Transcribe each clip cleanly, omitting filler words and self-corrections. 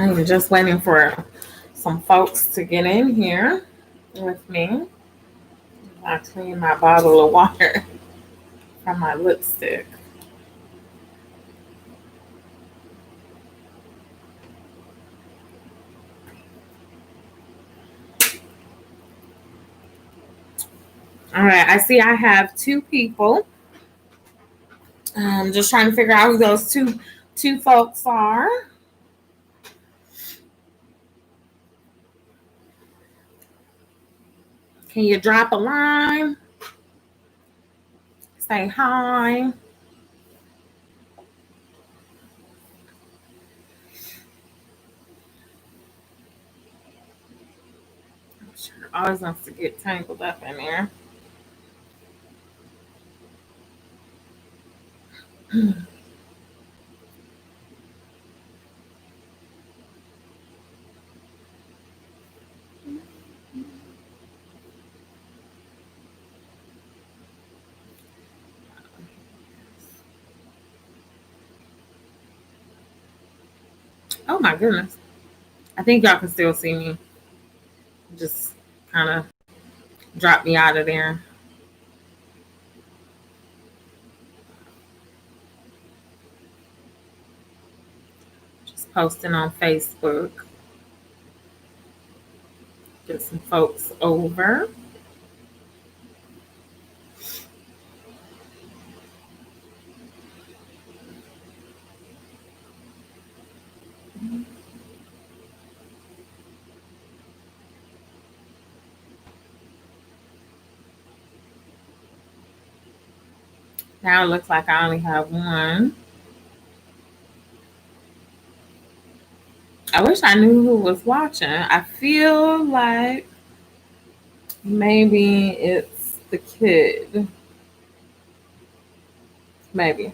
I'm just waiting for some folks to get in here with me. I clean my bottle of water from my lipstick. All right, I see I have two people. I'm just trying to figure out who those two folks are. Can you drop a line? Say hi. Sure, always wants to get tangled up in there. Oh my goodness. I think y'all can still see me. Just kind of drop me out of there. Just posting on Facebook. Get some folks over. Now it looks like I only have one. I wish I knew who was watching. I feel like maybe it's the kid. Maybe.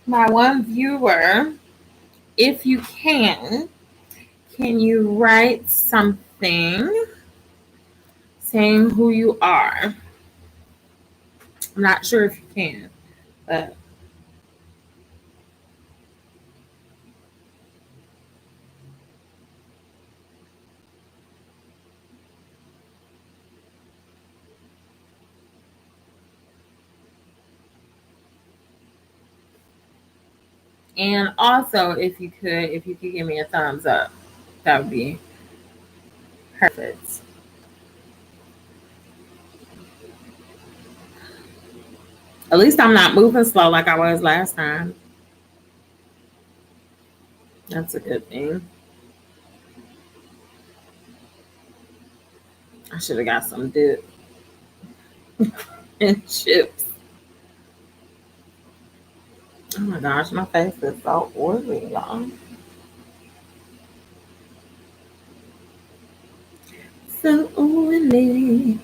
My one viewer, if you can you write something saying who you are? I'm not sure if you can, but and also if you could give me a thumbs up, that would be perfect. At least I'm not moving slow like I was last time. That's a good thing. I should have got some dip and chips. Oh my gosh, my face is so oily, y'all. So oily.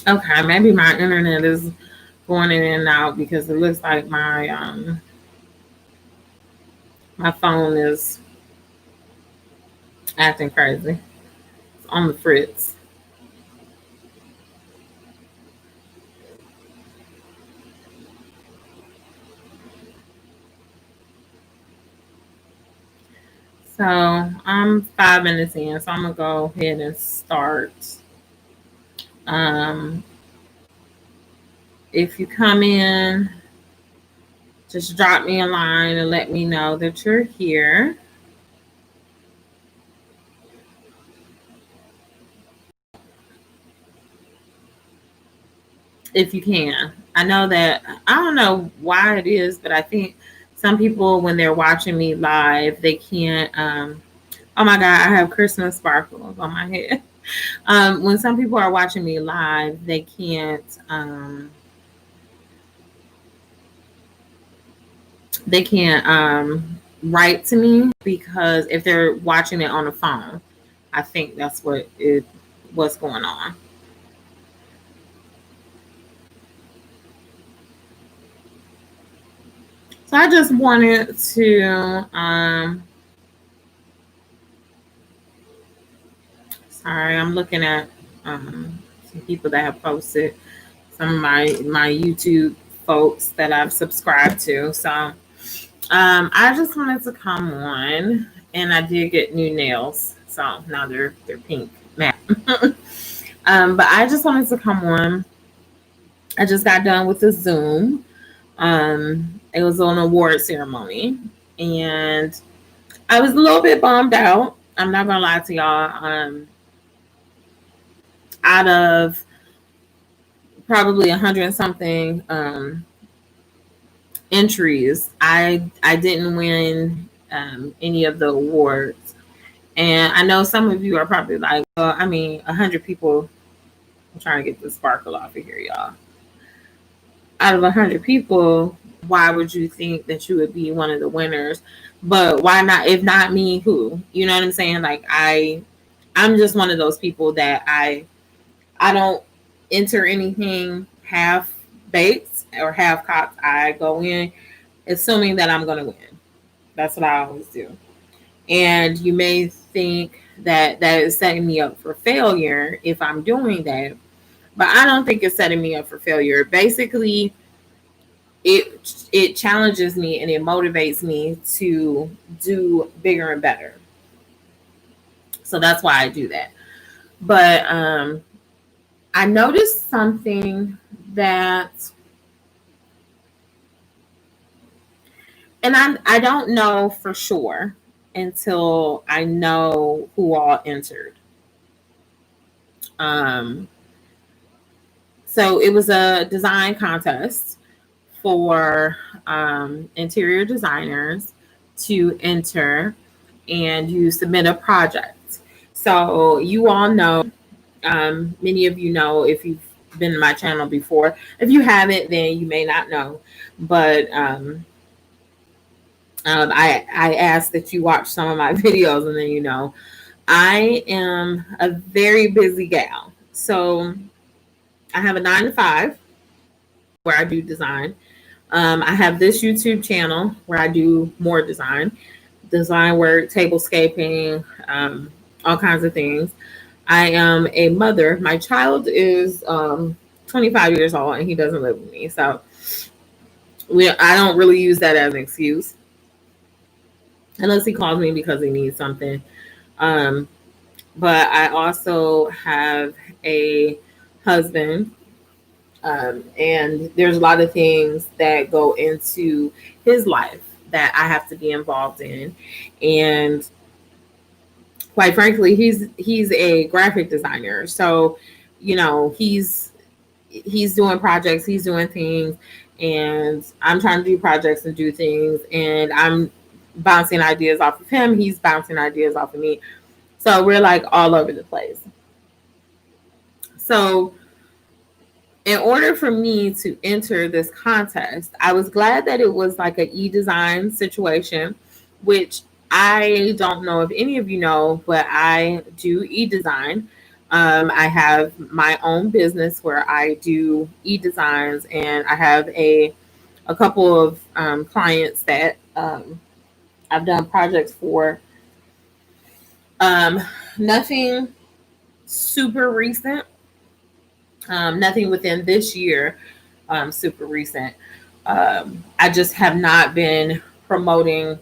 Okay, maybe my internet is going in and out because it looks like my phone is acting crazy. It's on the fritz. So I'm 5 minutes in, so I'm gonna go ahead and start. Um, if you come in just drop me a line and let me know that you're here. If you can. I know that, I don't know why it is, but I think some people, when they're watching me live, they can't. Oh my God, I have Christmas sparkles on my head. When some people are watching me live, they can't. They can't write to me, because if they're watching it on the phone, I think that's what's going on. So I just wanted to sorry, I'm looking at some people that have posted, some of my YouTube folks that I've subscribed to. So I just wanted to come on, and I did get new nails, so now they're pink matte. But I just wanted to come on. I just got done with the Zoom. It was an award ceremony, and I was a little bit bummed out. I'm not gonna lie to y'all. Out of probably 100 something entries, I didn't win any of the awards. And I know some of you are probably like, well, I mean, 100 people. I'm trying to get the sparkle off of here, y'all. Out of 100 people, why would you think that you would be one of the winners? But why not? If not me, who? You know what I'm saying? Like, I'm just one of those people that I don't enter anything half baked or half cocked. I go in assuming that I'm going to win. That's what I always do. And you may think that that is setting me up for failure if I'm doing that, but I don't think it's setting me up for failure. Basically, it challenges me and it motivates me to do bigger and better. So that's why I do that. But I noticed something that, and I don't know for sure until I know who all entered. So it was a design contest for interior designers to enter, and you submit a project. So you all know, many of you know if you've been to my channel before. If you haven't, then you may not know. But I ask that you watch some of my videos, and then you know. I am a very busy gal. So I have a 9 to 5 where I do design. I have this YouTube channel where I do more design work, tablescaping, all kinds of things. I am a mother. My child is 25 years old, and he doesn't live with me. So I don't really use that as an excuse, unless he calls me because he needs something. But I also have a husband, and there's a lot of things that go into his life that I have to be involved in. And quite frankly, he's a graphic designer. So, you know, he's doing projects, he's doing things, and I'm trying to do projects and do things, and I'm bouncing ideas off of him, he's bouncing ideas off of me. So we're like all over the place. So in order for me to enter this contest, I was glad that it was like an e-design situation, which I don't know if any of you know, but I do e-design. I have my own business where I do e-designs, and I have a couple of clients that I've done projects for. Nothing super recent, nothing within this year, super recent. I just have not been promoting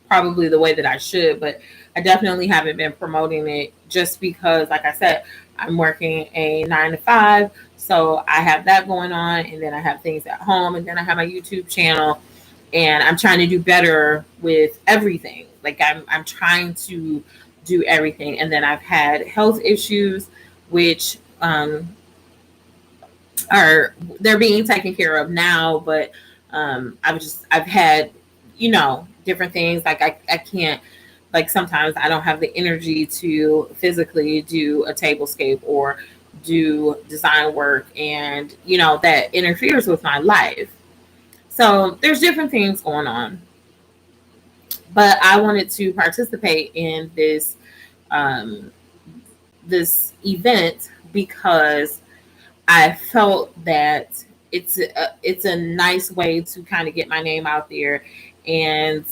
probably the way that I should, but I definitely haven't been promoting it just because, like I said, I'm working a 9 to 5. So I have that going on, and then I have things at home, and then I have my YouTube channel, and I'm trying to do better with everything. Like I'm trying to do everything. And then I've had health issues, which are they're being taken care of now, but I've had, different things. Like I can't, like sometimes I don't have the energy to physically do a tablescape or do design work, and that interferes with my life. So there's different things going on, but I wanted to participate in um, this event because I felt that it's a nice way to kind of get my name out there and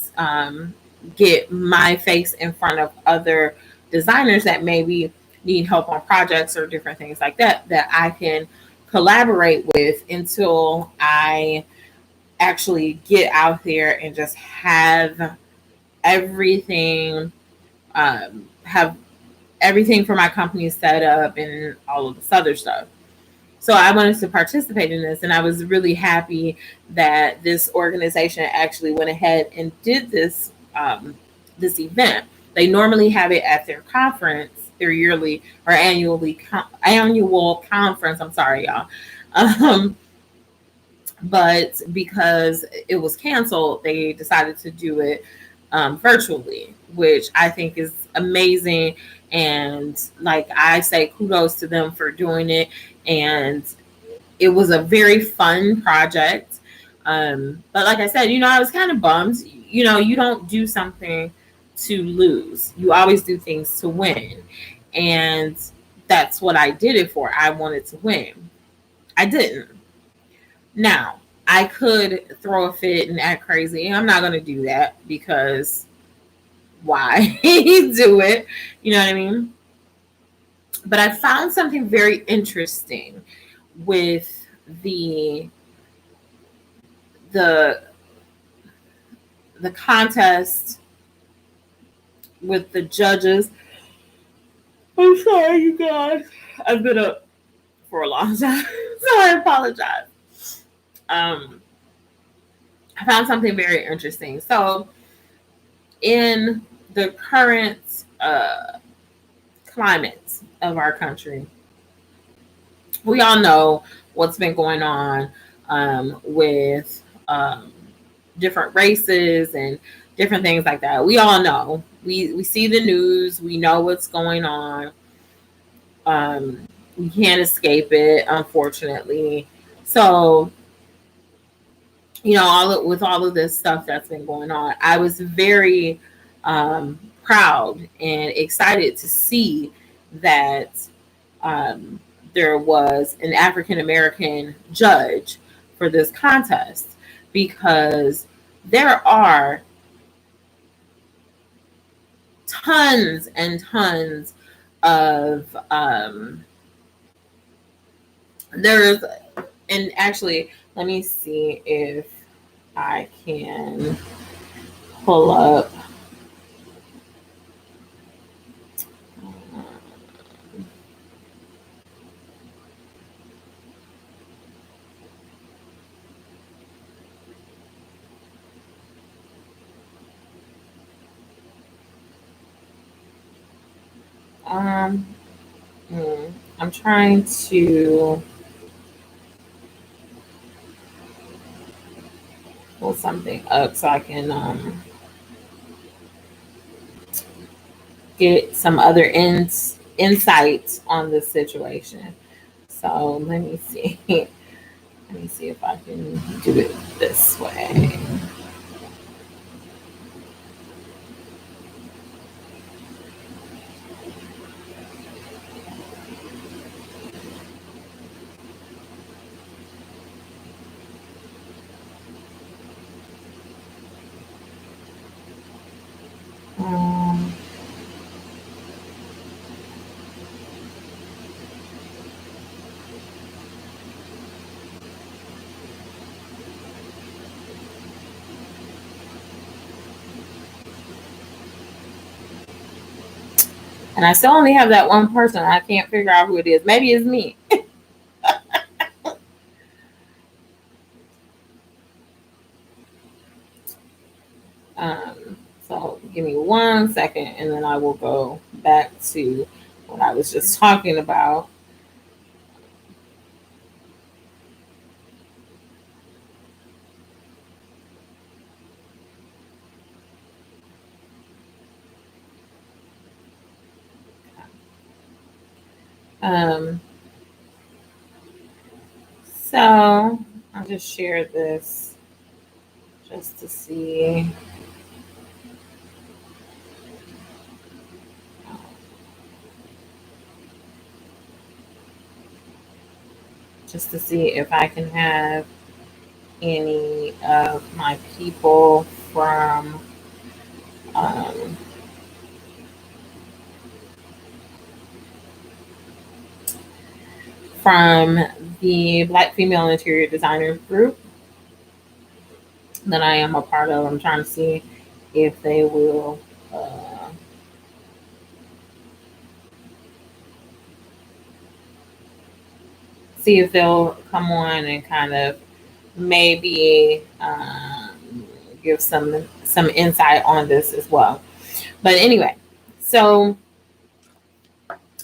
get my face in front of other designers that maybe need help on projects or different things like that I can collaborate with until I actually get out there and just everything have everything for my company set up and all of this other stuff. So I wanted to participate in this, and I was really happy that this organization actually went ahead and did this event. They normally have it at their conference, their yearly or annual conference. I'm sorry, y'all. But because it was canceled, they decided to do it virtually, which I think is amazing. And like I say, kudos to them for doing it. And it was a very fun project. But like I said, I was kind of bummed. You don't do something to lose. You always do things to win. And that's what I did it for. I wanted to win. I didn't. Now, I could throw a fit and act crazy. I'm not going to do that because why do it? You know what I mean? But I found something very interesting with the contest with the judges. I'm sorry, you guys. I've been up for a long time, so I apologize. I found something very interesting. So, in the current climate of our country, we all know what's been going on with different races and different things like that. We all know. We see the news. We know what's going on. We can't escape it, unfortunately. So, with all of this stuff that's been going on, I was very proud and excited to see that there was an African American judge for this contest, because there are tons and tons of there's and actually let me see if I can pull up I'm trying to pull something up so I can get some other insights on the situation. So let me see. Let me see if I can do it this way. And I still only have that one person. I can't figure out who it is. Maybe it's me. So give me 1 second and then I will go back to what I was just talking about. Um, so I'll just share this just to see. Just to see if I can have any of my people um, from the Black Female Interior Designers group that I am a part of. I'm trying to see if they will see if they'll come on and kind of maybe give some insight on this as well. But anyway, so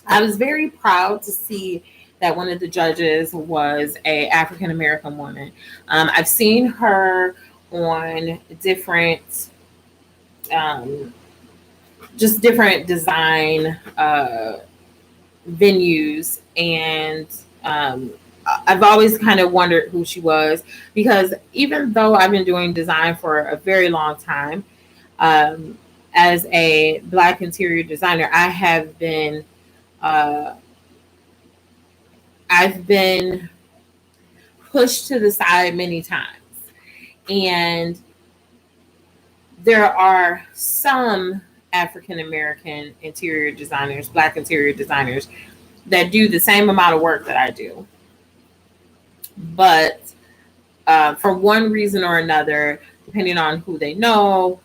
I was very proud to see that one of the judges was a African American woman. I've seen her on different, just different design venues, and I've always kind of wondered who she was, because even though I've been doing design for a very long time, as a Black interior designer, uh, I've been pushed to the side many times, and there are some African American interior designers, Black interior designers, that do the same amount of work that I do, but for one reason or another, depending on who they know,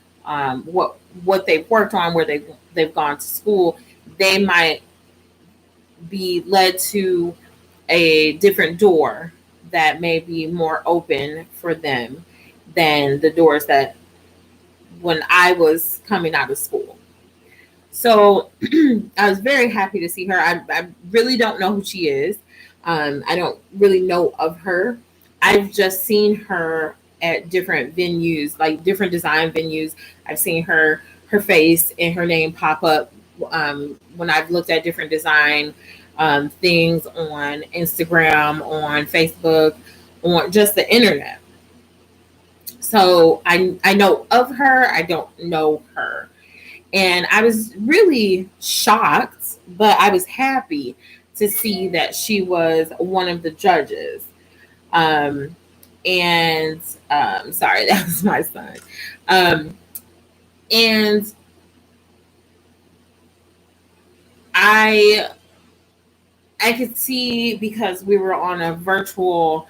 what they've worked on, where they've gone to school, they might be led to a different door that may be more open for them than the doors that when I was coming out of school. So I was very happy to see her. I really don't know who she is. I don't really know of her. I've just seen her at different venues, like different design venues. I've seen her face and her name pop up when I've looked at different design things on Instagram, on Facebook, on just the internet. So I know of her. I don't know her. And I was really shocked, but I was happy to see that she was one of the judges. Um, and sorry, that was my son. Um, and I I could see, because we were on a virtual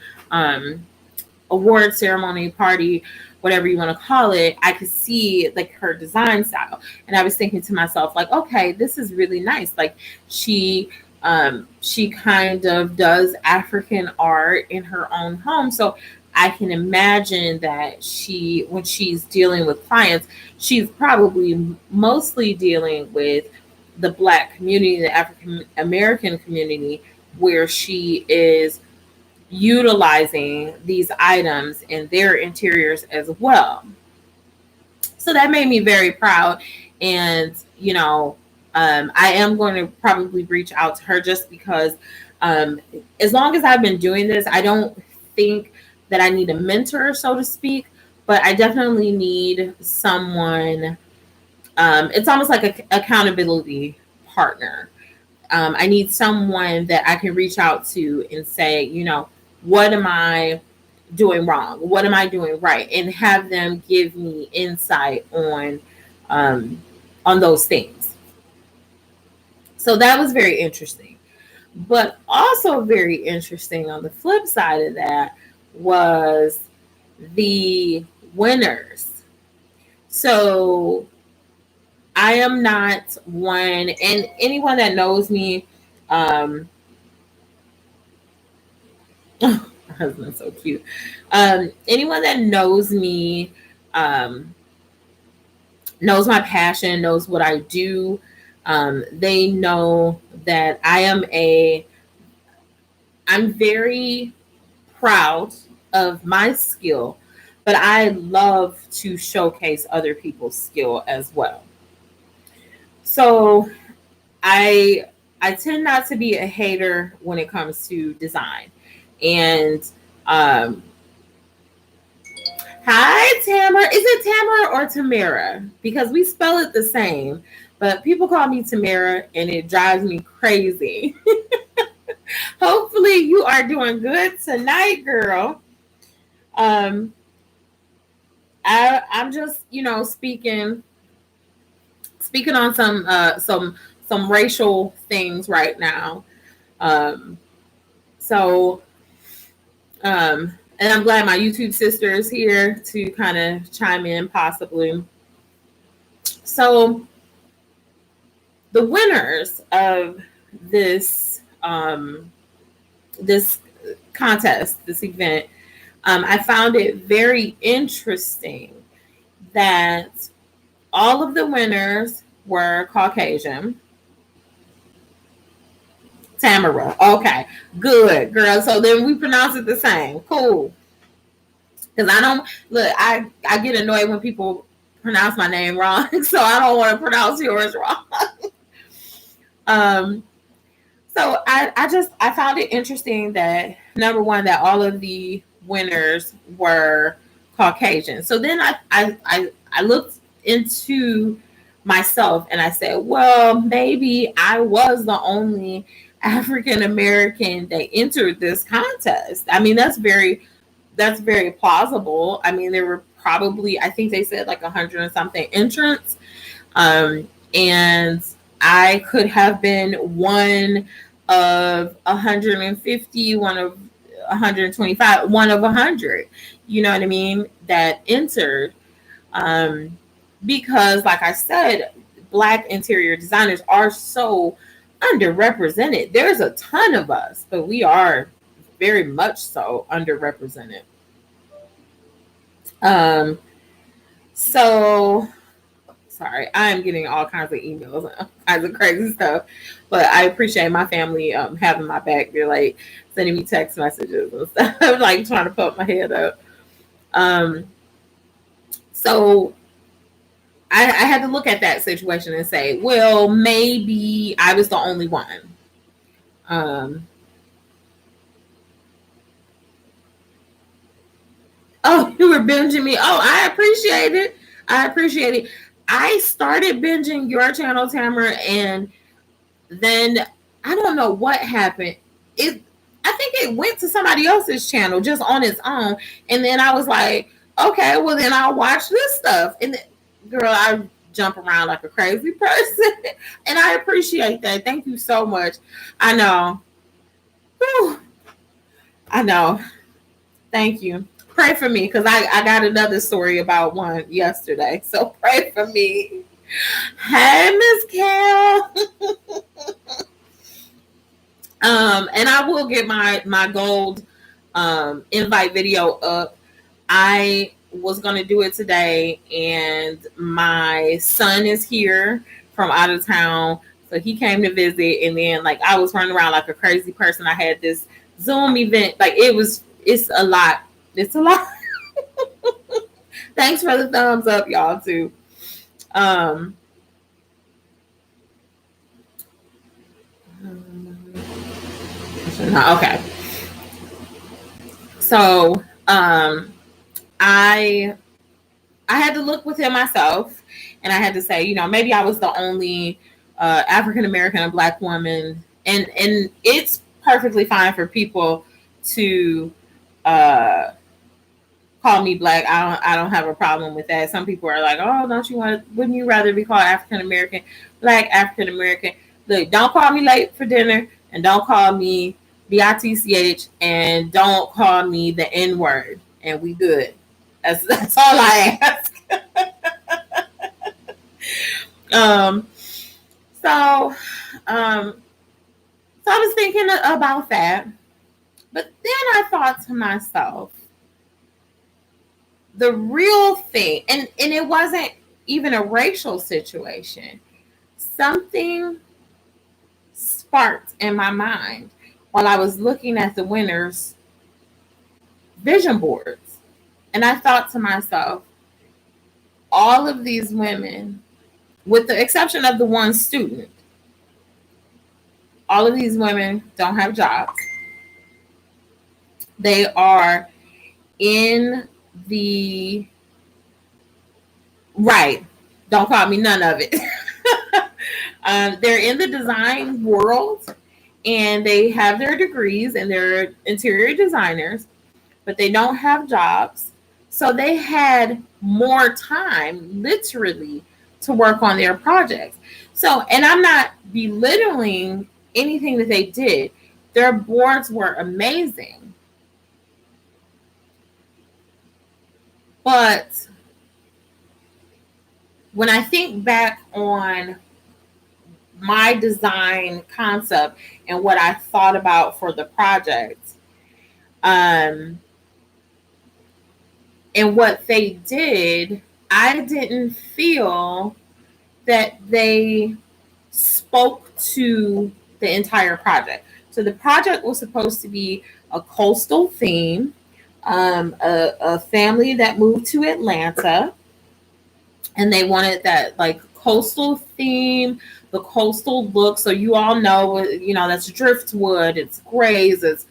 award ceremony party, whatever you want to call it, I could see like her design style. And I was thinking to myself, like, okay, this is really nice. Like she kind of does African art in her own home. So I can imagine that when she's dealing with clients, she's probably mostly dealing with the Black community, the African American community, where she is utilizing these items in their interiors as well. So that made me very proud. And, I am going to probably reach out to her, just because as long as I've been doing this, I don't think that I need a mentor, so to speak, but I definitely need someone. It's almost like an accountability partner. I need someone that I can reach out to and say, what am I doing wrong? What am I doing right? And have them give me insight on those things. So that was very interesting. But also very interesting on the flip side of that was the winners. So I am not one, and anyone that knows me, my husband's so cute. Anyone that knows me, um, knows my passion, knows what I do. They know that I'm very proud of my skill, but I love to showcase other people's skill as well. So I I tend not to be a hater when it comes to design. And um hi Tamara. Is it Tamara or Tamara? Because we spell it the same, but people call me Tamara and it drives me crazy. Hopefully you are doing good tonight, girl. Um I'm just, speaking on some racial things right now. Um, so and I'm glad my YouTube sister is here to kind of chime in possibly. So the winners of this contest, this event, I found it very interesting that all of the winners were Caucasian. Tamara. Okay, good, girl. So then we pronounce it the same. Cool. Because I don't look. I get annoyed when people pronounce my name wrong, so I don't want to pronounce yours wrong. um. So I found it interesting that number one that all of the winners were Caucasian. So then I looked into myself and I said, well, maybe I was the only African American that entered this contest. I mean, that's very plausible. I mean, there were probably, I think they said like 100 and something entrants. And I could have been one of 150, one of 125, one of 100, you know what I mean, that entered. Because like I said, Black interior designers are so underrepresented. There's a ton of us, but we are very much so underrepresented. So sorry, I am getting all kinds of emails, all kinds of crazy stuff, but I appreciate my family having my back. They're like sending me text messages and stuff, like trying to pump my head up. So I had to look at that situation and say, well, maybe I was the only one. Oh, you were binging me. Oh, I appreciate it. I appreciate it. I started binging your channel, Tamara, and then I don't know what happened. I think it went to somebody else's channel just on its own, and then I was like, okay, well then I'll watch this stuff. And then, girl, I jump around like a crazy person, and I appreciate that. Thank you so much. I know. Whew. I know. Thank you. Pray for me because I got another story about one yesterday. So pray for me. Hey, Miss Cal. And I will get my gold invite video up. I was gonna do it today, and my son is here from out of town, so he came to visit. And then like I was running around like a crazy person. I had this Zoom event. Like it's a lot. It's a lot. Thanks for the thumbs up, y'all, too. Okay. So I had to look within myself, and I had to say, maybe I was the only African American and Black woman, and it's perfectly fine for people to call me Black. I don't have a problem with that. Some people are like, oh, wouldn't you rather be called African American, Black African American? Look, don't call me late for dinner, and don't call me BITCH, and don't call me the N word, and we good. That's all I ask. um, so, um, so I was thinking about that, but then I thought to myself, the real thing, and it wasn't even a racial situation. Something sparked in my mind while I was looking at the winners' vision boards. And I thought to myself, all of these women, with the exception of the one student, all of these women don't have jobs. They are in the right. Don't call me none of it. They're in the design world and they have their degrees and they're interior designers, but they don't have jobs. So they had more time, literally, to work on their projects. So, and I'm not belittling anything that they did. Their boards were amazing. But when I think back on my design concept and what I thought about for the project, and what they did, I didn't feel that they spoke to the entire project. So the project was supposed to be a coastal theme, a family that moved to Atlanta, and they wanted that like coastal theme, the coastal look. So you all know, that's driftwood, it's grays, it's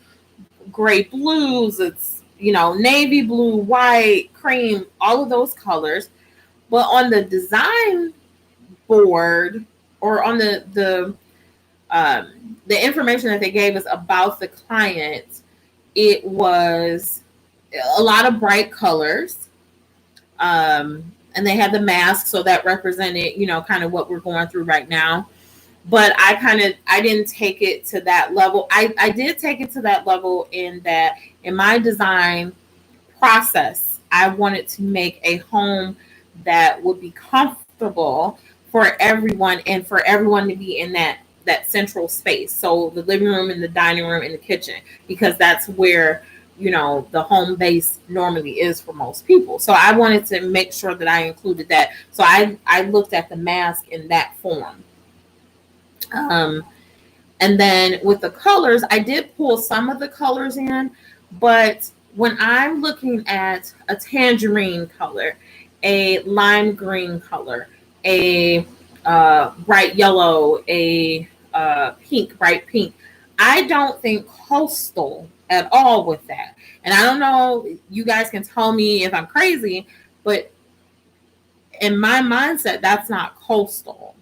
gray blues, it's, navy blue, white, cream, all of those colors. But on the design board, or on the information that they gave us about the client, it was a lot of bright colors. And they had the mask, so that represented, kind of what we're going through right now. But I didn't take it to that level. I did take it to that level in that in my design process, I wanted to make a home that would be comfortable for everyone and for everyone to be in that central space. So the living room and the dining room and the kitchen, because that's where, the home base normally is for most people. So I wanted to make sure that I included that. So I looked at the mask in that form. And then with the colors, I did pull some of the colors in, but when I'm looking at a tangerine color, a lime green color, a bright yellow, a pink, bright pink, I don't think coastal at all with that. And I don't know, you guys can tell me if I'm crazy, but in my mindset, that's not coastal.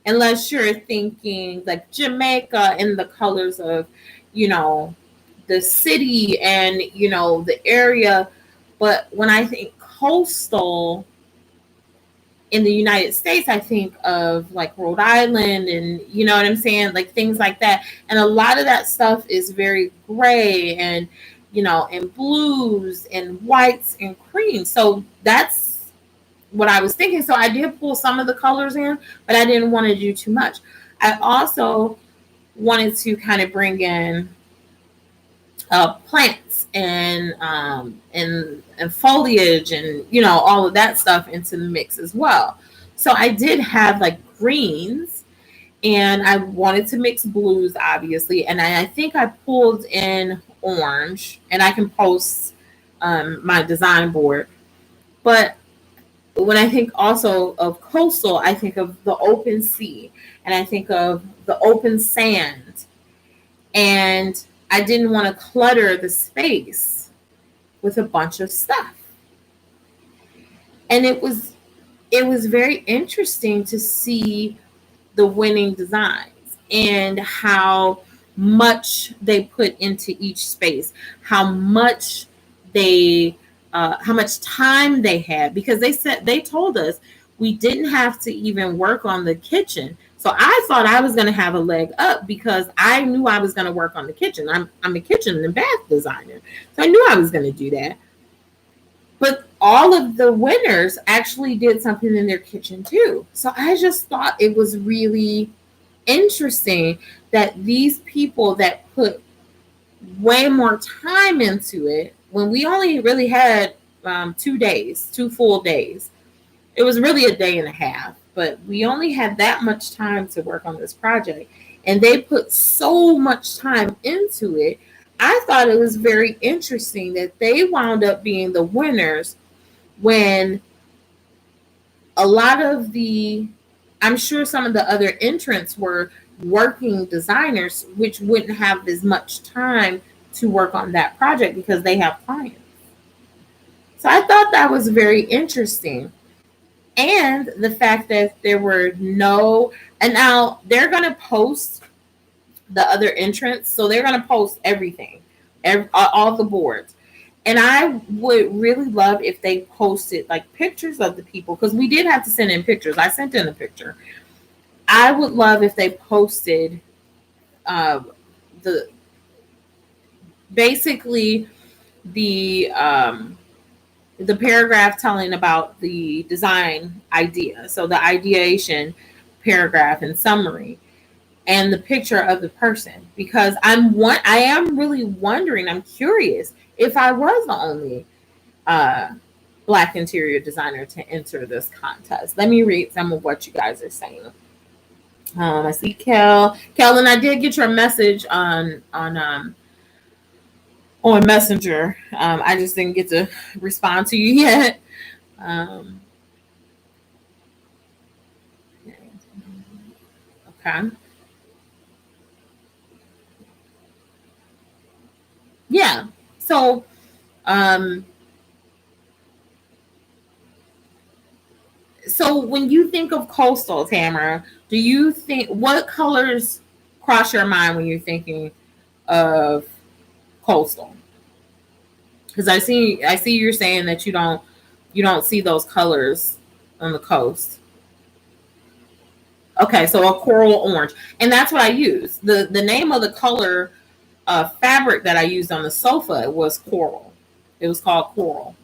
Unless you're thinking like Jamaica in the colors of, the city and, the area. But when I think coastal in the United States, I think of like Rhode Island and, you know what I'm saying? Like things like that. And a lot of that stuff is very gray and, and blues and whites and cream. So that's what I was thinking. So I did pull some of the colors in, but I didn't want to do too much. I also wanted to kind of bring in plants and foliage and all of that stuff into the mix as well. So I did have like greens, and I wanted to mix blues, obviously, and I think I pulled in orange, and I can post my design board. But when I think also of coastal, I think of the open sea, and I think of the open sand, and I didn't want to clutter the space with a bunch of stuff. And it was very interesting to see the winning designs and how much they put into each space, how much time they had, because they told us we didn't have to even work on the kitchen. So I thought I was going to have a leg up because I knew I was going to work on the kitchen. I'm a kitchen and bath designer, so I knew I was going to do that. But all of the winners actually did something in their kitchen too. So I just thought it was really interesting that these people that put way more time into it, when we only really had 2 days, 2 full days. It was really a day and a half, but we only had that much time to work on this project. And they put so much time into it. I thought it was very interesting that they wound up being the winners when a lot of I'm sure some of the other entrants were working designers, which wouldn't have as much time to work on that project because they have clients. So I thought that was very interesting. And the fact that there were and now they're going to post the other entrants. So they're going to post everything, all the boards. And I would really love if they posted like pictures of the people, because we did have to send in pictures. I sent in a picture. I would love if they posted basically the paragraph telling about the design idea. So the ideation paragraph and summary, and the picture of the person, because I am really wondering, I'm curious if I was the only Black interior designer to enter this contest. Let me read some of what you guys are saying. I see Kel, and I did get your message on Messenger. I just didn't get to respond to you yet. Okay. Yeah. So, so when you think of coastal, Tamara, do you think, what colors cross your mind when you're thinking of coastal? Because I see you're saying that you don't see those colors on the coast. Okay, so a coral orange, and that's what I use. The name of the color fabric that I used on the sofa was coral. It was called coral.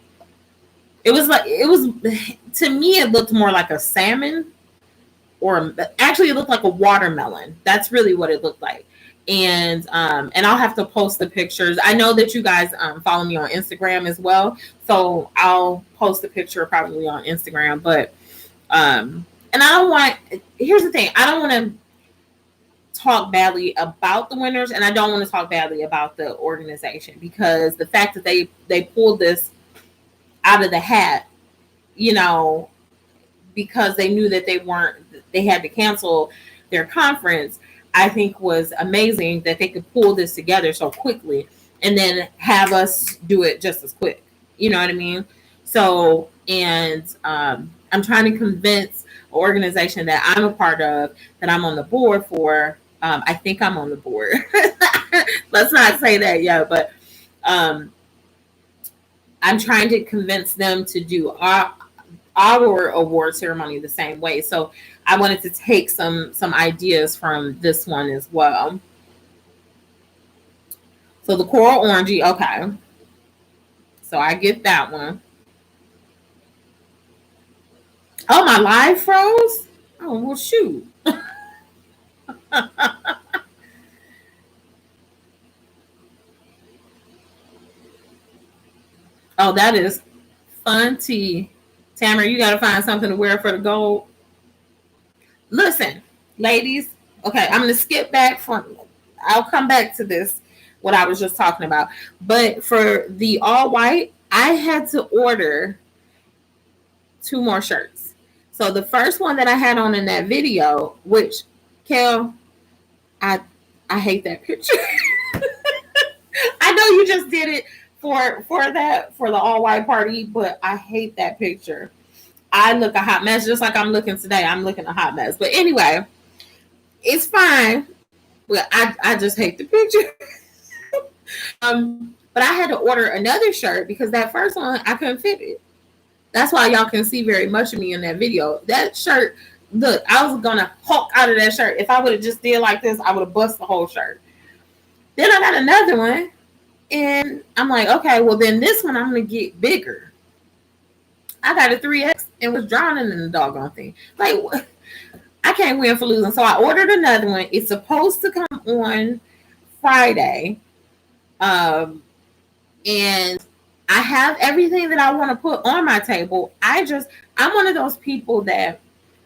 It was to me it looked more like a salmon, or actually it looked like a watermelon. That's really what it looked like. And I'll have to post the pictures. I know that you guys follow me on Instagram as well, so I'll post a picture probably on Instagram. But and I don't want. Here's the thing: I don't want to talk badly about the winners, and I don't want to talk badly about the organization, because the fact that they pulled this out of the hat, because they knew that they had to cancel their conference, I think was amazing that they could pull this together so quickly and then have us do it just as quick. You know what I mean? So, and I'm trying to convince an organization that I'm a part of, that I'm on the board for. I think I'm on the board. Let's not say that yet, but I'm trying to convince them to do our award ceremony the same way. So I wanted to take some ideas from this one as well. So the coral orangey, okay. So I get that one. Oh, my live froze? Oh, well, shoot. Oh, that is fun tea. Tamara, you got to find something to wear for the gold. Listen, ladies. Okay, I'm going to skip back I'll come back to this, what I was just talking about. But for the all white, I had to order 2 more shirts. So the first one that I had on in that video, which, Kel, I hate that picture. I know you just did it for the all white party, but I hate that picture. I look a hot mess, just like I'm looking today. I'm looking a hot mess. But anyway, it's fine. But I just hate the picture. But I had to order another shirt because that first one I couldn't fit it. That's why y'all can see very much of me in that video. That shirt, look, I was gonna hulk out of that shirt. If I would have just did like this, I would have bust the whole shirt. Then I got another one, and I'm like, okay, well then this one I'm gonna get bigger. I got a 3X and was drowning in the doggone thing. Like, I can't win for losing. So I ordered another one. It's supposed to come on Friday. And I have everything that I want to put on my table. I'm one of those people that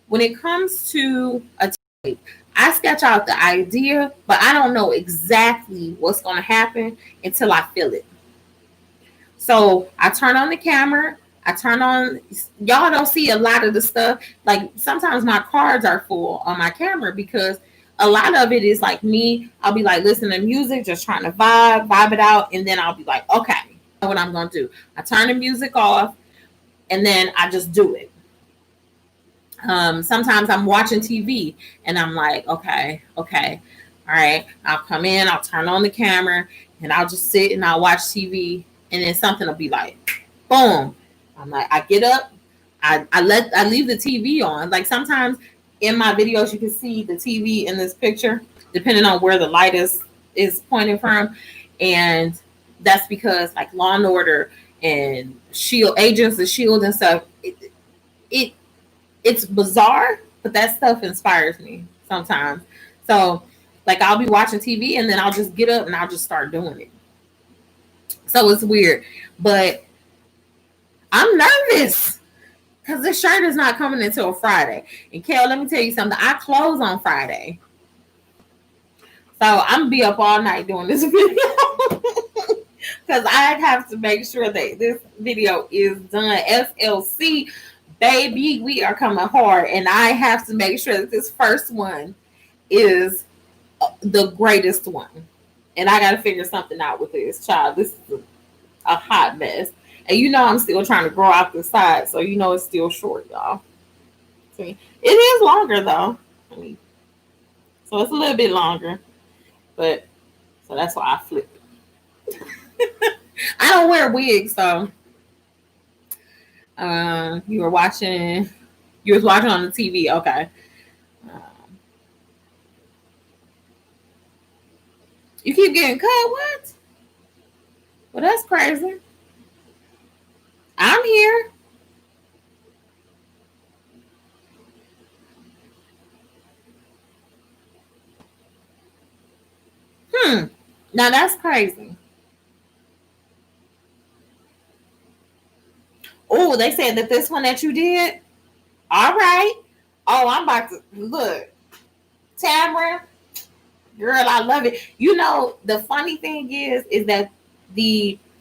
when it comes to a tape, I sketch out the idea, but I don't know exactly what's going to happen until I feel it. So I turn on the camera. Y'all don't see a lot of the stuff. Like sometimes my cards are full on my camera because a lot of it is like me. I'll be like listening to music, just trying to vibe it out. And then I'll be like, okay, I know what I'm going to do. I turn the music off and then I just do it. Sometimes I'm watching TV and I'm like, okay, all right. I'll come in, I'll turn on the camera and I'll just sit and I'll watch TV. And then something will be like, boom. I'm like, I get up, I leave the TV on. Like sometimes in my videos, you can see the TV in this picture, depending on where the light is pointing from. And that's because like Law and Order and Shield, Agents of Shield and stuff, it's bizarre, but that stuff inspires me sometimes. So like I'll be watching TV and then I'll just get up and I'll just start doing it. So it's weird, but I'm nervous because this shirt is not coming until Friday. And Kel, let me tell you something. I close on Friday. So I'm gonna be up all night doing this video because I have to make sure that this video is done. SLC, baby, we are coming hard. And I have to make sure that this first one is the greatest one. And I got to figure something out with this, child. This is a hot mess. And you know I'm still trying to grow out the side, so you know it's still short, y'all. See, it is longer though. So it's a little bit longer, but so that's why I flip it. I don't wear wigs, so you was watching on the TV, okay. You keep getting cut, what? Well, that's crazy. I'm here. Now that's crazy. Oh, they said that this one that you did. All right. Oh, I'm about to look. Tamara, girl, I love it. You know, the funny thing is that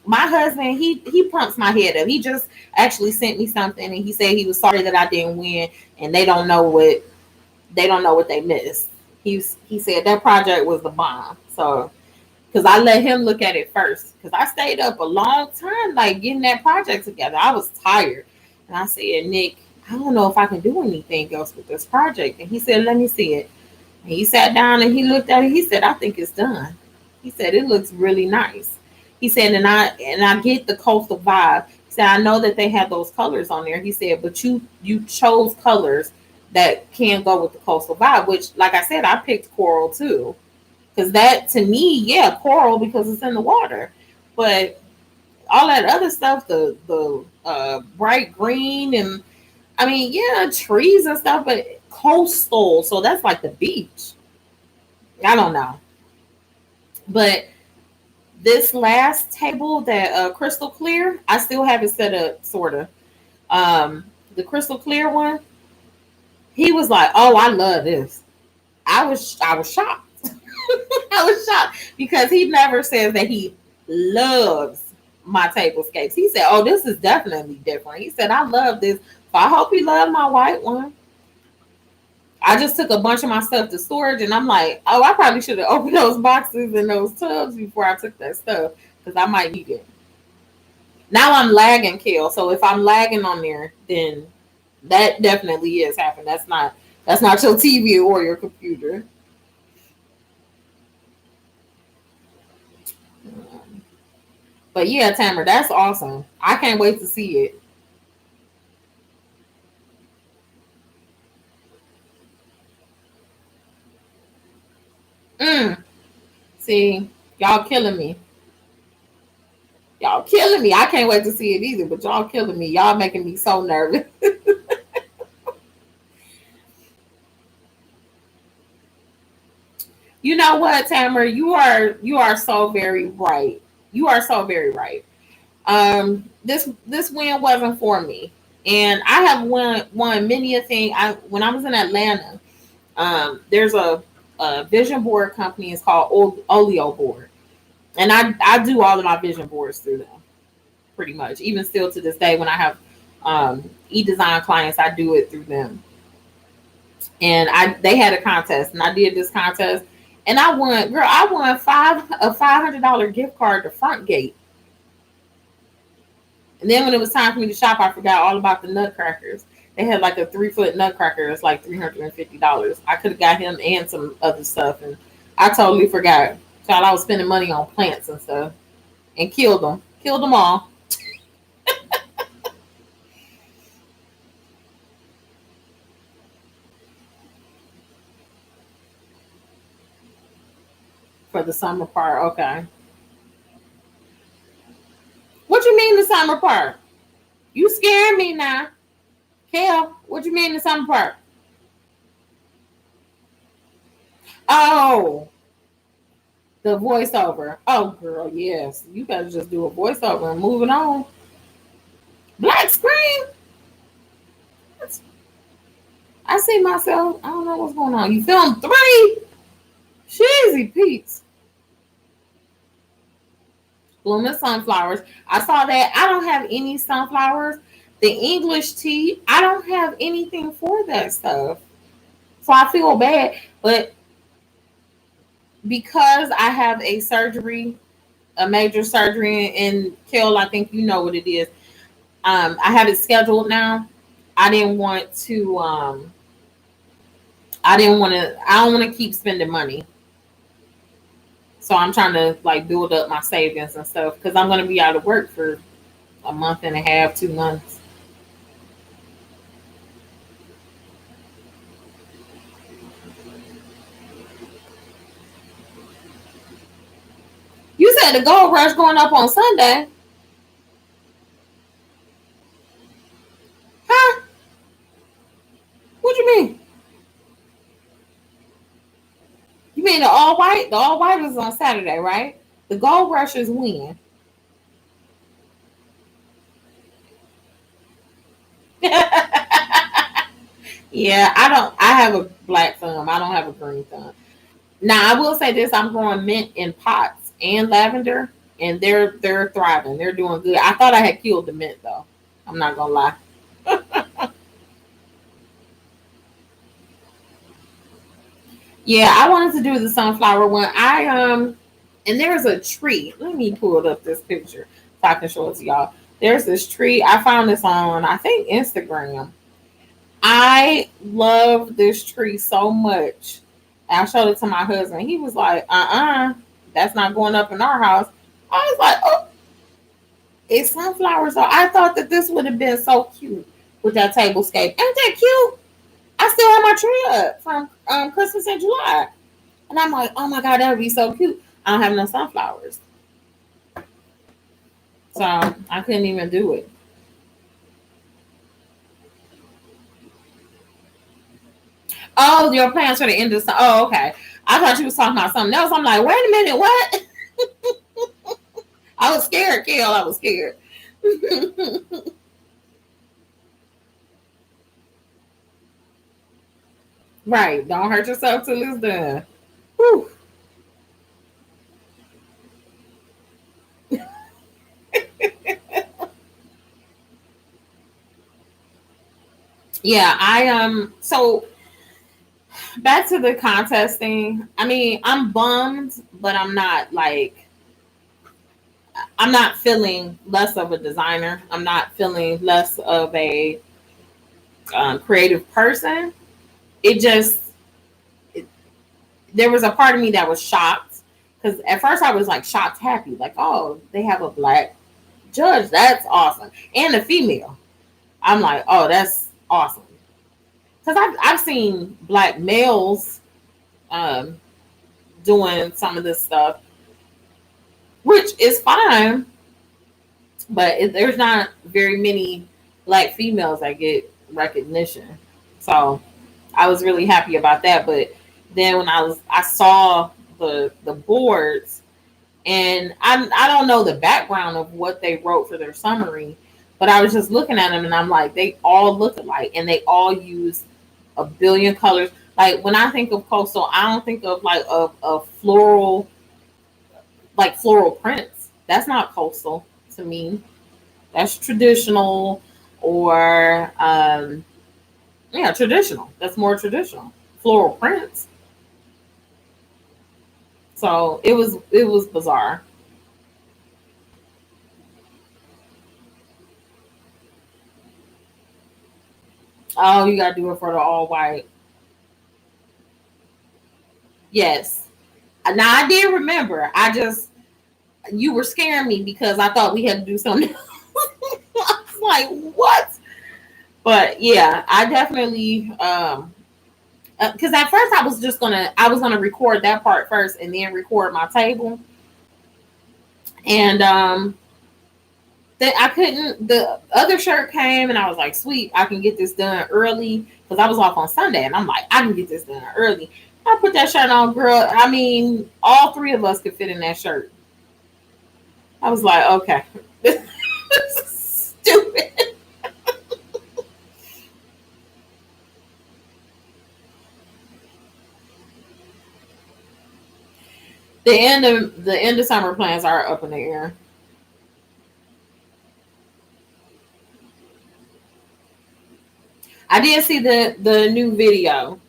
my husband, he pumps my head up. He just actually sent me something and he said he was sorry that I didn't win and they don't know what they missed. He said that project was the bomb. So because I let him look at it first. Because I stayed up a long time, like getting that project together. I was tired. And I said, Nick, I don't know if I can do anything else with this project. And he said, let me see it. And he sat down and he looked at it. He said, I think it's done. He said, it looks really nice. He said, and I get the coastal vibe. He said, I know that they have those colors on there. He said, but you chose colors that can go with the coastal vibe, which, like I said, I picked coral too. Because that, to me, yeah, coral because it's in the water. But all that other stuff, the bright green and, I mean, yeah, trees and stuff, but coastal. So that's like the beach. I don't know. But this last table, that crystal clear, I still have it set up, sort of. The crystal clear one, he was like, oh, I love this. I was shocked. I was shocked because he never says that he loves my tablescapes. He said, oh, this is definitely different. He said, I love this. So I hope he loved my white one. I just took a bunch of my stuff to storage and I'm like, oh, I probably should have opened those boxes and those tubs before I took that stuff because I might need it. Now I'm lagging, Kel. So if I'm lagging on there, then that definitely is happening. That's not your TV or your computer. But yeah, Tamara, that's awesome. I can't wait to see it. See, y'all killing me. Y'all killing me. I can't wait to see it either, but y'all killing me. Y'all making me so nervous. You know what, Tamara? You are so very right. You are so very right. This win wasn't for me, and I have won many a thing. I when I was in Atlanta, there's a vision board company. It's called Oleo Board, and I do all of my vision boards through them, pretty much. Even still to this day, when I have e-design clients, I do it through them. And they had a contest, and I did this contest, and I won. Girl, I won a $500 gift card to Front Gate. And then when it was time for me to shop, I forgot all about the nutcrackers. They had like a 3-foot nutcracker. It's like $350. I could have got him and some other stuff, and I totally forgot. Child, I was spending money on plants and stuff, and killed them all for the summer part. Okay, what you mean the summer part? You scaring me now, Kel. What you mean the summer part? Oh, the voiceover. Oh, girl, yes. You better just do a voiceover and move it on. Black screen. I see myself. I don't know what's going on. You filmed 3. Cheesy Pete's. Blooming sunflowers. I saw that. I don't have any sunflowers. The English tea. I don't have anything for that stuff. So I feel bad. But because I have a major surgery in Kel, I think you know what it is. I have it scheduled now. I didn't want to I don't want to keep spending money. So I'm trying to like build up my savings and stuff because I'm going to be out of work for a month and a half, 2 months. You said the gold rush going up on Sunday. Huh? What you mean? You mean the all white? The all white is on Saturday, right? The gold rush is when? Yeah, I have a black thumb. I don't have a green thumb. Now I will say this: I'm growing mint in pots and lavender, and they're thriving. They're doing good. I thought I had killed the mint though. I'm not gonna lie. Yeah, I wanted to do the sunflower one. And there's a tree. Let me pull up this picture so I can show it to y'all. There's this tree. I found this on I think Instagram. I love this tree so much. And I showed it to my husband. He was like, that's not going up in our house. I was like, oh, it's sunflowers. So I thought that this would have been so cute with that table scape. Ain't that cute? I still have my tree up from Christmas in July. And I'm like, oh my God, that would be so cute. I don't have no sunflowers. So I couldn't even do it. Oh, your plans for the end of the Oh, okay. I thought you was talking about something else. I'm like, wait a minute, what? I was scared, Kel. I was scared. Right. Don't hurt yourself till it's done. Whew. Yeah, so back to the contest thing. I mean, I'm bummed, but I'm not feeling less of a designer. I'm not feeling less of a creative person. It just it, there was a part of me that was shocked because at first I was like shocked, happy, like, oh, they have a black judge. That's awesome, and a female. I'm like, oh, that's awesome because I've seen black males um, doing some of this stuff, which is fine. but there's not very many black females that get recognition. So I was really happy about that. But then when I saw the boards, and I don't know the background of what they wrote for their summary, but I was just looking at them and I'm like, they all look alike and they all use a billion colors. Like when I think of coastal, I don't think of like a floral, like floral prints. That's not coastal to me. That's traditional, or yeah, traditional. That's more traditional. Floral prints. So it was bizarre. Oh, you gotta do it for the all white. Yes. Now I did remember. I just, you were scaring me because I thought we had to do something. I was like, what? But yeah, I definitely because at first I was gonna record that part first and then record my table, and that I couldn't. The other shirt came, and I was like, "Sweet, I can get this done early," because I was off on Sunday, and I'm like, "I can get this done early." I put that shirt on, girl. I mean, all three of us could fit in that shirt. I was like, "Okay, this is stupid." The end of summer plans are up in the air. I did see the new video.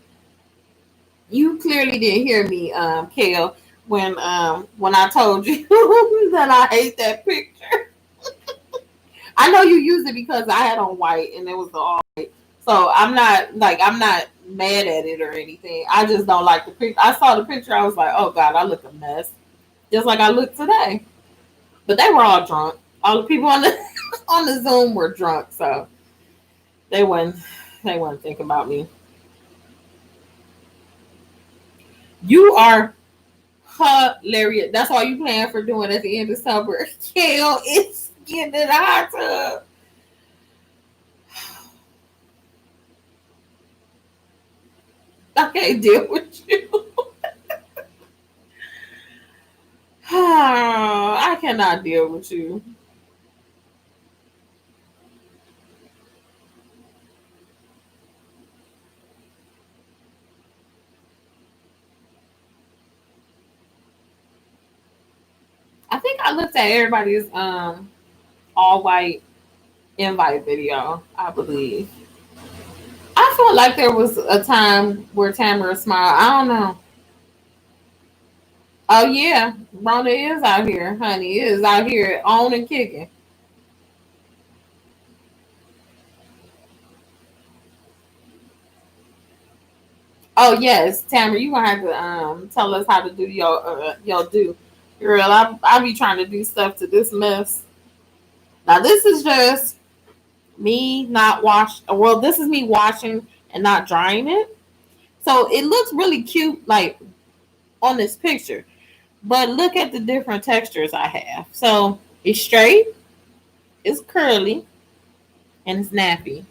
You clearly didn't hear me, Kale, when I told you that I hate that picture. I know you used it because I had on white and it was all white. So I'm not mad at it or anything. I just don't like the picture. I saw the picture, I was like, oh God, I look a mess. Just like I look today. But they were all drunk. All the people on the on the Zoom were drunk, so they wouldn't they wouldn't think about me. You are hilarious. That's all you plan for doing at the end of summer. Kale is getting in the hot tub. I can't deal with you. I cannot deal with you. I think I looked at everybody's all white invite video, I believe. I felt like there was a time where Tamara smiled. I don't know. Oh yeah, Rona is out here, honey. Is out here on and kicking. Oh yes, Tamara, you gonna have to tell us how to do your do. Girl, I be trying to do stuff to this mess. Now this is just me not wash. Well, this is me washing and not drying it. So it looks really cute, like on this picture. But look at the different textures I have. So it's straight, it's curly, and it's nappy.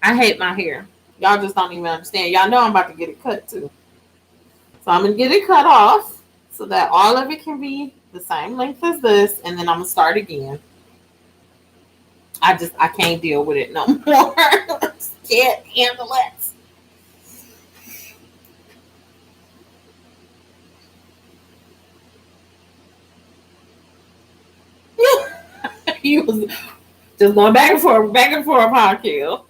I hate my hair. Y'all just don't even understand. Y'all know I'm about to get it cut too. So I'm gonna get it cut off so that all of it can be the same length as this, and then I'm gonna start again. I can't deal with it no more. I just can't handle it. You was just going back and forth, huh, Kill?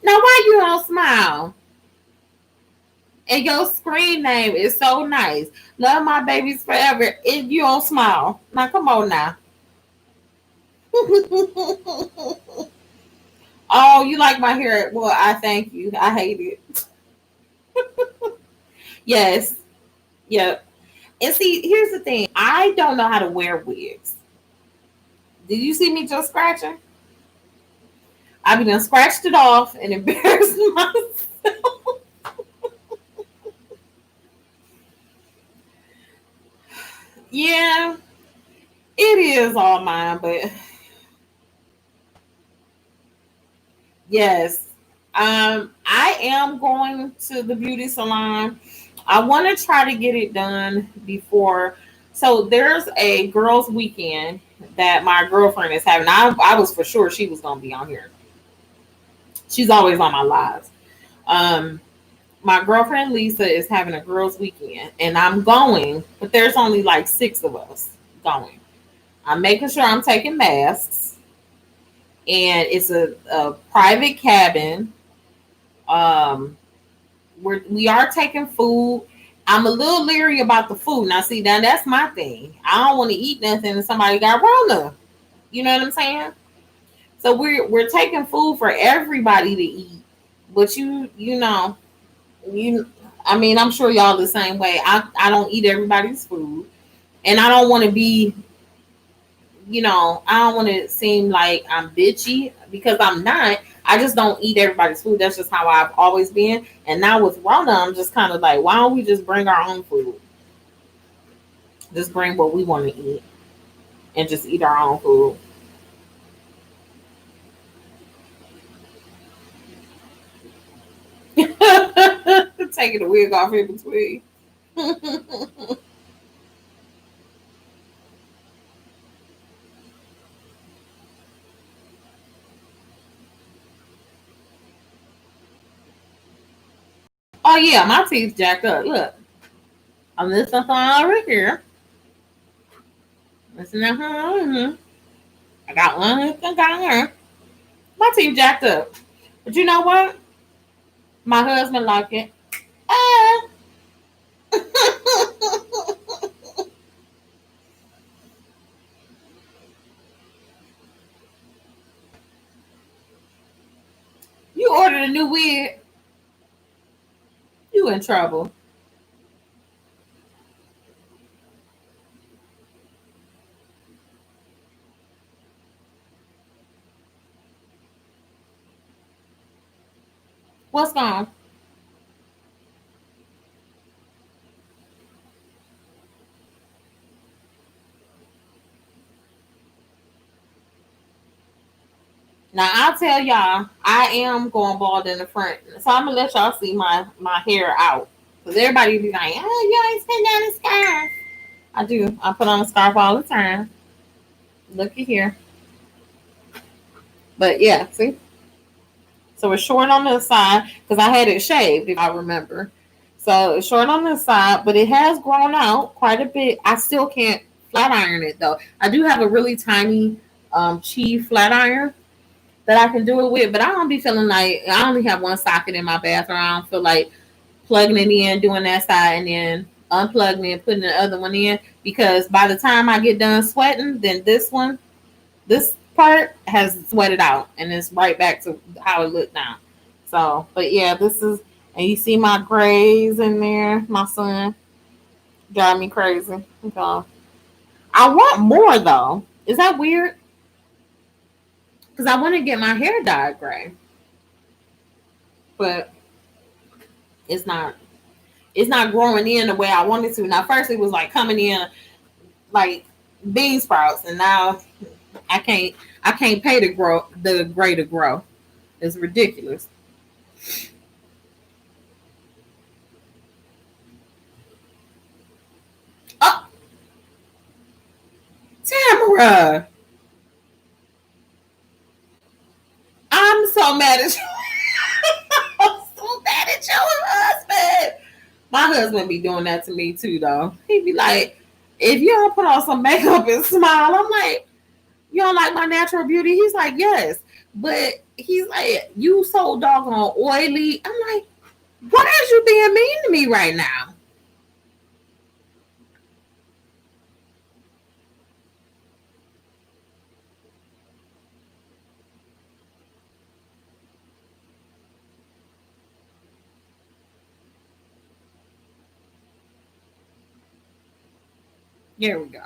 Now why you don't smile? And your screen name is so nice. Love my babies forever. If you don't smile. Now come on now. Oh, you like my hair? Well, I thank you. I hate it. Yes. Yep. And see, here's the thing. I don't know how to wear wigs. Did you see me just scratching? I be done scratched it off and embarrassed myself. Yeah. It is all mine, but yes. I am going to the beauty salon. I want to try to get it done before. So there's a girls' weekend that my girlfriend is having. I was for sure she was gonna be on here. She's always on my lives. Um, my girlfriend Lisa is having a girls' weekend, and I'm going, but there's only like 6 of us going. I'm making sure I'm taking masks, and it's a private cabin. Um, we are taking food. I'm a little leery about the food. Now, see, now that's my thing. I don't want to eat nothing and somebody got Rona. You know what I'm saying? So we're taking food for everybody to eat. But you know, you I mean, I'm sure y'all the same way. I don't eat everybody's food. And I don't want to be, I don't want to seem like I'm bitchy because I'm not. I just don't eat everybody's food. That's just how I've always been. And now with Rona, I'm just kind of like, why don't we just bring our own food? Just bring what we want to eat and just eat our own food. Taking the wig off in between. Oh yeah, my teeth jacked up. Look, I'm listening to over here. Listening to her. I got one. I got her. My teeth jacked up. But you know what? My husband liked it. Ah. You ordered a new wig. You in trouble. What's gone? Now I'll tell y'all, I am going bald in the front, so I'm gonna let y'all see my hair out. Cause everybody be like, "Oh, you always put down a scarf." I do. I put on a scarf all the time. Looky here, but yeah, see. So it's short on the side because I had it shaved, if I remember. So it's short on the side, but it has grown out quite a bit. I still can't flat iron it though. I do have a really tiny chi flat iron that I can do it with, but I don't be feeling like I only have one socket in my bathroom. I don't feel like plugging it in, doing that side, and then unplugging it and putting the other one in because by the time I get done sweating, then this part has sweated out and it's right back to how it looked now. So, but yeah, this is, and you see my grays in there. My son drive me crazy. So, I want more though. Is that weird? Because I want to get my hair dyed gray, but it's not. It's not growing in the way I wanted to. Now, first it was like coming in like bean sprouts, and now I can't. I can't pay the gray to grow. It's ridiculous. Oh, Tamara, I'm so mad at you. I'm so mad at your husband. My husband be doing that to me too, though. He be like, if you don't put on some makeup and smile, I'm like, you don't like my natural beauty? He's like, yes. But he's like, you so doggone oily. I'm like, why is you being mean to me right now? Here we go.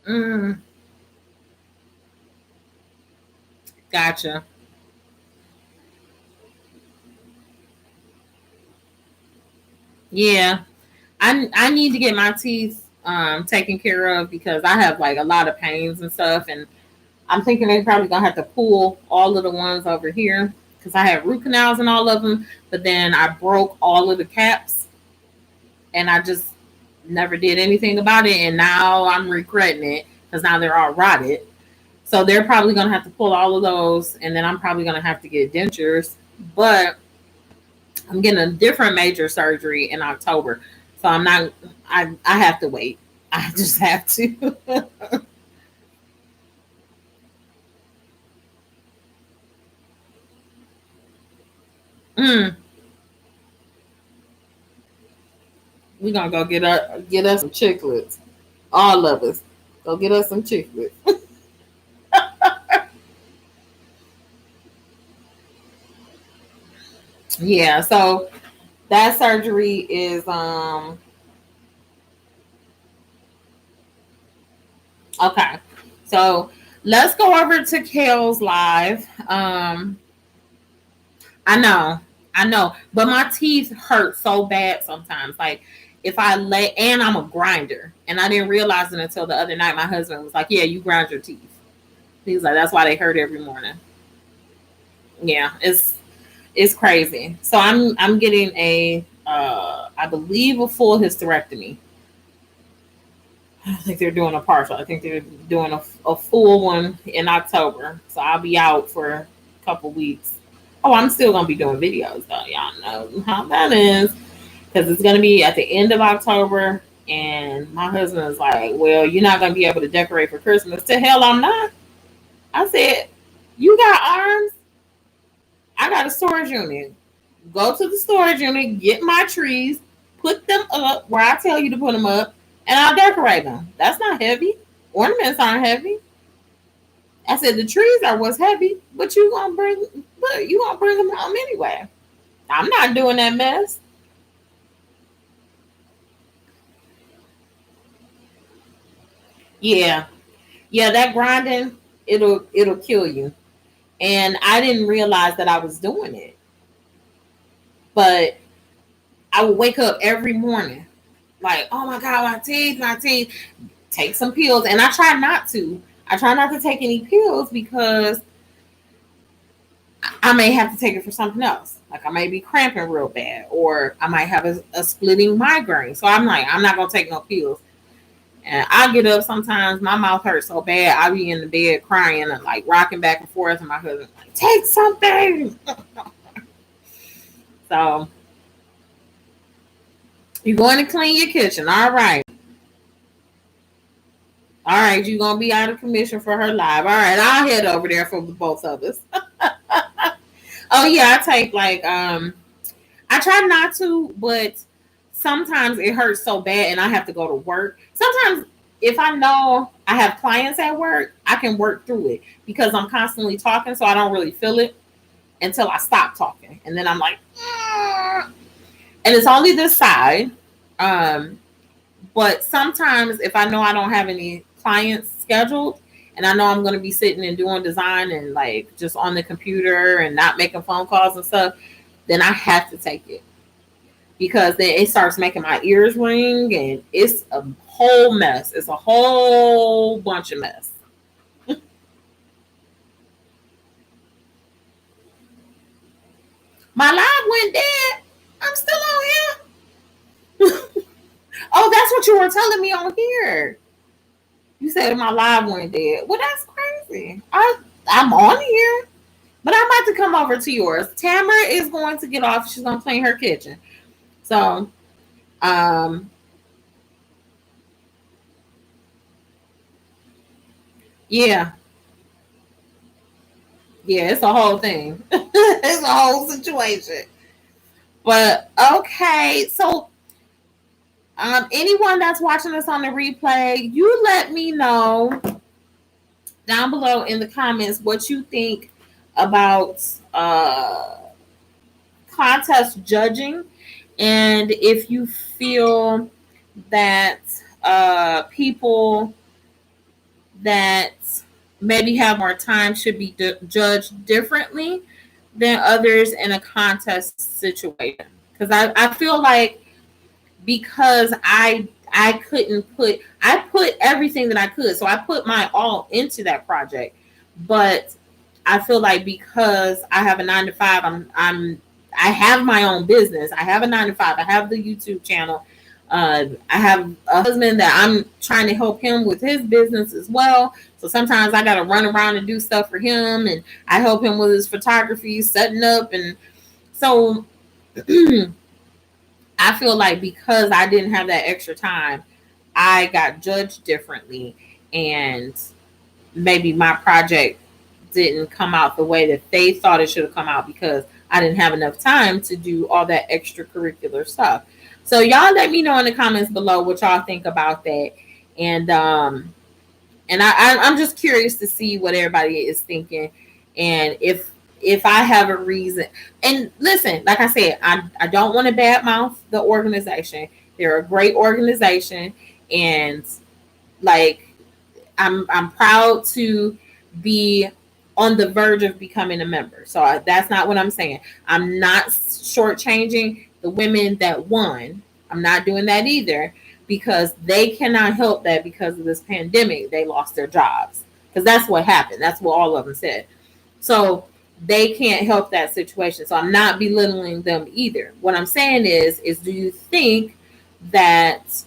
Mm, gotcha. Yeah. I need to get my teeth taken care of because I have like a lot of pains and stuff, and I'm thinking they're probably gonna have to pull all of the ones over here because I have root canals and all of them, but then I broke all of the caps and I just never did anything about it, and now I'm regretting it because now they're all rotted. So they're probably gonna have to pull all of those, and then I'm probably gonna have to get dentures. But I'm getting a different major surgery in October, so I'm not. I have to wait. I just have to. mm, we gonna go get us some chiclets. All of us. Go get us some chiclets. Yeah. So that surgery is okay. So let's go over to Kale's live. I know, I know, but my teeth hurt so bad sometimes. Like if I lay, and I'm a grinder, and I didn't realize it until the other night. My husband was like, "Yeah, you grind your teeth." He was like, "That's why they hurt every morning." Yeah, it's crazy. So I'm getting a I believe a full hysterectomy. I think they're doing a partial. I think they're doing a full one in October. So I'll be out for a couple weeks. Oh, I'm still gonna be doing videos though. Y'all know how that is because it's gonna be at the end of October. And my husband is like, "Well, you're not gonna be able to decorate for Christmas." To hell, I'm not. I said, "You got arms? I got a storage unit. Go to the storage unit, get my trees, put them up where I tell you to put them up, and I'll decorate them. That's not heavy. Ornaments aren't heavy." I said the trees are what's heavy, but you gonna bring them home anyway. I'm not doing that mess. Yeah, yeah, that grinding, it'll kill you. And I didn't realize that I was doing it, but I would wake up every morning like, oh my god, my teeth. Take some pills, and I try not to. I try not to take any pills because I may have to take it for something else. Like I may be cramping real bad, or I might have a splitting migraine. So I'm like, I'm not gonna take no pills. And I get up sometimes, my mouth hurts so bad, I be in the bed crying and like rocking back and forth, and my husband like, take something. So you're going to clean your kitchen, all right? All right, you're gonna be out of commission for her live. All right, I'll head over there for the both of us. Oh yeah, I take like I try not to, but sometimes it hurts so bad and I have to go to work. Sometimes if I know I have clients at work, I can work through it because I'm constantly talking, so I don't really feel it until I stop talking. And then I'm like, "Mm." And it's only this side. Um, but sometimes if I know I don't have any clients scheduled and I know I'm going to be sitting and doing design and like just on the computer and not making phone calls and stuff, then I have to take it because then it starts making my ears ring and it's a whole mess. It's a whole bunch of mess. My live went dead. I'm still on here. Oh, that's what you were telling me on here. You said my live went dead. Well, that's crazy. I'm on here, but I'm about to come over to yours. Tamara is going to get off. She's gonna clean her kitchen. So, um, yeah, yeah, it's a whole thing. It's a whole situation. But okay, so anyone that's watching us on the replay, you let me know down below in the comments what you think about contest judging, and if you feel that people that maybe have more time should be judged differently than others in a contest situation. Because I feel like because I put everything that I could. So I put my all into that project. But I feel like because I have a 9 to 5, I have my own business. I have a 9 to 5. I have the YouTube channel. I have a husband that I'm trying to help him with his business as well. So sometimes I got to run around and do stuff for him, and I help him with his photography, setting up, and so I feel like because I didn't have that extra time, I got judged differently, and maybe my project didn't come out the way that they thought it should have come out because I didn't have enough time to do all that extracurricular stuff. So y'all let me know in the comments below what y'all think about that. And I'm just curious to see what everybody is thinking, and if I have a reason. And listen, like I said, I don't want to badmouth the organization. They're a great organization, and like I'm proud to be on the verge of becoming a member. So that's not what I'm saying. I'm not shortchanging the women that won. I'm not doing that either, because they cannot help that because of this pandemic. They lost their jobs, because that's what happened. That's what all of them said. So they can't help that situation. So I'm not belittling them either. What I'm saying is do you think that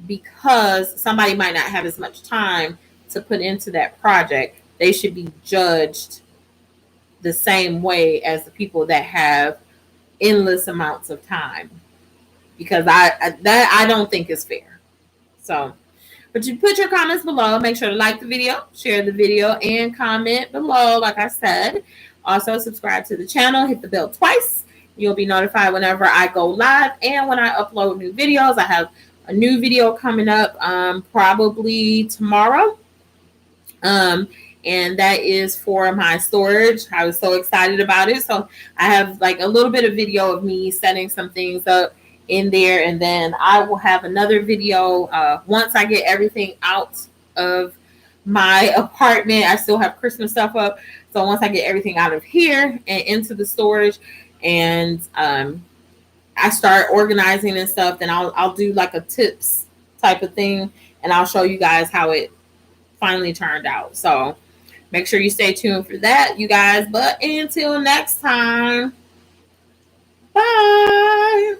because somebody might not have as much time to put into that project, they should be judged the same way as the people that have endless amounts of time? Because I don't think it's fair. So, but you put your comments below. Make sure to like the video, share the video, and comment below. Like I said, also subscribe to the channel. Hit the bell twice. You'll be notified whenever I go live and when I upload new videos. I have a new video coming up probably tomorrow. And that is for my storage. I was so excited about it. So I have like a little bit of video of me setting some things up in there, and then I will have another video once I get everything out of my apartment. I still have Christmas stuff up, so once I get everything out of here and into the storage, and I start organizing and stuff, then I'll do like a tips type of thing, and I'll show you guys how it finally turned out. So make sure you stay tuned for that, you guys. But until next time, bye.